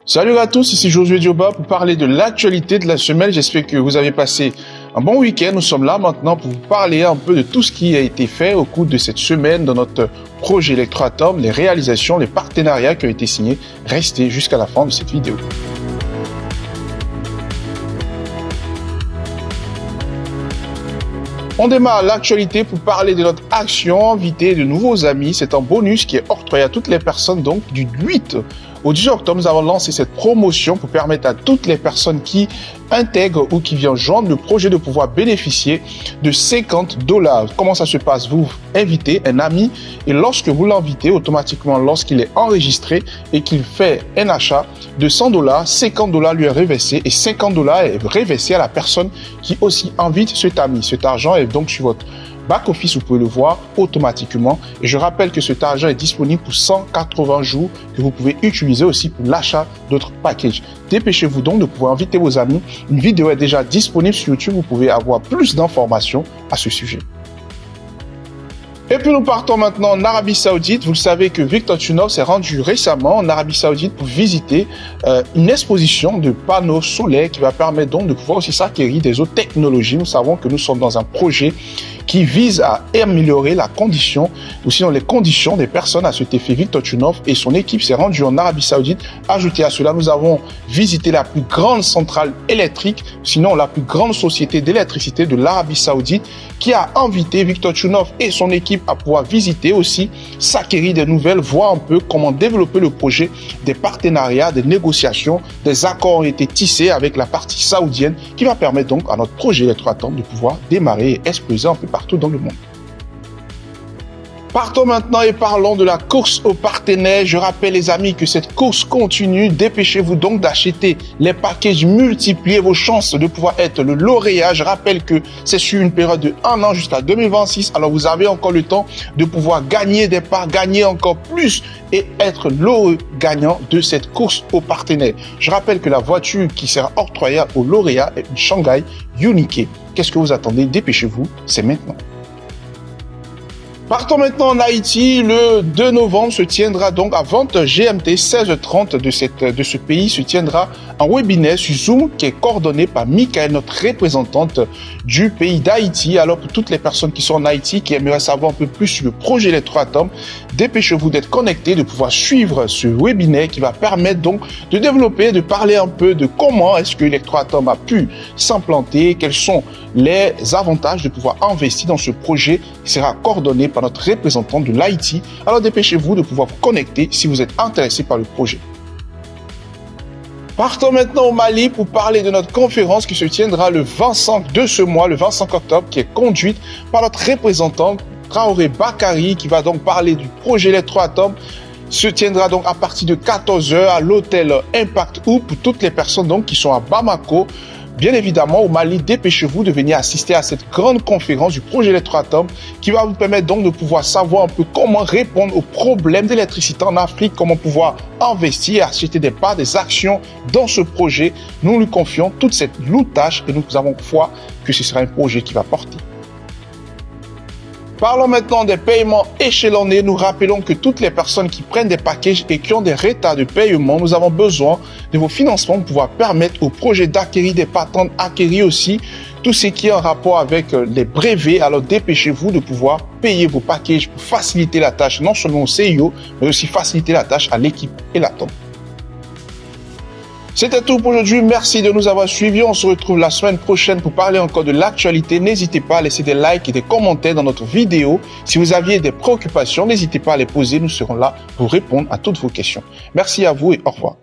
Salut à tous, ici Josué Dioba pour parler de l'actualité de la semaine. J'espère que vous avez passé un bon week-end. Nous sommes là maintenant pour vous parler un peu de tout ce qui a été fait au cours de cette semaine dans notre projet Electroatom, les réalisations, les partenariats qui ont été signés. Restez jusqu'à la fin de cette vidéo. On démarre l'actualité pour parler de notre action, inviter de nouveaux amis. C'est un bonus qui est octroyé à toutes les personnes donc du 8 au 10 octobre. Nous avons lancé cette promotion pour permettre à toutes les personnes qui intègrent ou qui viennent joindre le projet de pouvoir bénéficier de $50. Comment ça se passe? Vous invitez un ami et lorsque vous l'invitez, automatiquement, lorsqu'il est enregistré et qu'il fait un achat de $100, $50 lui est reversé et $50 est reversé à la personne qui aussi invite cet ami. Cet argent est donc sur votre back-office, vous pouvez le voir automatiquement. Et je rappelle que cet argent est disponible pour 180 jours que vous pouvez utiliser aussi pour l'achat d'autres packages. Dépêchez-vous donc de pouvoir inviter vos amis. Une vidéo est déjà disponible sur YouTube. Vous pouvez avoir plus d'informations à ce sujet. Et puis nous partons maintenant en Arabie Saoudite. Vous le savez que Victor Tchunov s'est rendu récemment en Arabie Saoudite pour visiter une exposition de panneaux solaires qui va permettre donc de pouvoir aussi s'acquérir des autres technologies. Nous savons que nous sommes dans un projet qui vise à améliorer la condition, ou sinon les conditions des personnes à cet effet. Victor Tchunov et son équipe s'est rendu en Arabie Saoudite. Ajouté à cela, nous avons visité la plus grande centrale électrique, sinon la plus grande société d'électricité de l'Arabie Saoudite, qui a invité Victor Tchunov et son équipe à pouvoir visiter aussi, s'acquérir des nouvelles, voir un peu comment développer le projet, des partenariats, des négociations, des accords ont été tissés avec la partie saoudienne qui va permettre donc à notre projet Electroatom de pouvoir démarrer et exploser un peu partout dans le monde. Partons maintenant et parlons de la course aux partenaires. Je rappelle les amis que cette course continue. Dépêchez-vous donc d'acheter les packages, multipliez vos chances de pouvoir être le lauréat. Je rappelle que c'est sur une période de 1 an jusqu'à 2026. Alors vous avez encore le temps de pouvoir gagner des parts, gagner encore plus et être l'heureux gagnant de cette course aux partenaires. Je rappelle que la voiture qui sera octroyée au lauréat est une Shanghai Yunicay. Qu'est-ce que vous attendez? Dépêchez-vous, c'est maintenant. Partons maintenant en Haïti. Le 2 novembre se tiendra donc à 20 GMT 16h30 de ce pays se tiendra un webinaire sur Zoom qui est coordonné par Michael, notre représentante du pays d'Haïti. Alors pour toutes les personnes qui sont en Haïti, qui aimeraient savoir un peu plus sur le projet Electroatom, dépêchez-vous d'être connectés, de pouvoir suivre ce webinaire qui va permettre donc de développer, de parler un peu de comment est-ce que Electroatom a pu s'implanter, quels sont les avantages de pouvoir investir dans ce projet qui sera coordonné par notre représentant de l'Haïti. Alors dépêchez-vous de pouvoir vous connecter si vous êtes intéressé par le projet. Partons maintenant au Mali pour parler de notre conférence qui se tiendra le 25 de ce mois, le 25 octobre, qui est conduite par notre représentant Traoré Bakary, qui va donc parler du projet Electroatom. Se tiendra donc à partir de 14h à l'hôtel Impact Hub pour toutes les personnes donc qui sont à Bamako. Bien évidemment, au Mali, dépêchez-vous de venir assister à cette grande conférence du projet Electroatom qui va vous permettre donc de pouvoir savoir un peu comment répondre aux problèmes d'électricité en Afrique, comment pouvoir investir et acheter des parts, des actions dans ce projet. Nous lui confions toute cette lourde tâche et nous avons foi que ce sera un projet qui va porter. Parlons maintenant des paiements échelonnés. Nous rappelons que toutes les personnes qui prennent des packages et qui ont des retards de paiement, nous avons besoin de vos financements pour pouvoir permettre au projet d'acquérir des patentes, acquérir aussi tout ce qui est en rapport avec les brevets. Alors dépêchez-vous de pouvoir payer vos packages pour faciliter la tâche, non seulement au CIO, mais aussi faciliter la tâche à l'équipe Electroatom. C'était tout pour aujourd'hui. Merci de nous avoir suivis. On se retrouve la semaine prochaine pour parler encore de l'actualité. N'hésitez pas à laisser des likes et des commentaires dans notre vidéo. Si vous aviez des préoccupations, n'hésitez pas à les poser. Nous serons là pour répondre à toutes vos questions. Merci à vous et au revoir.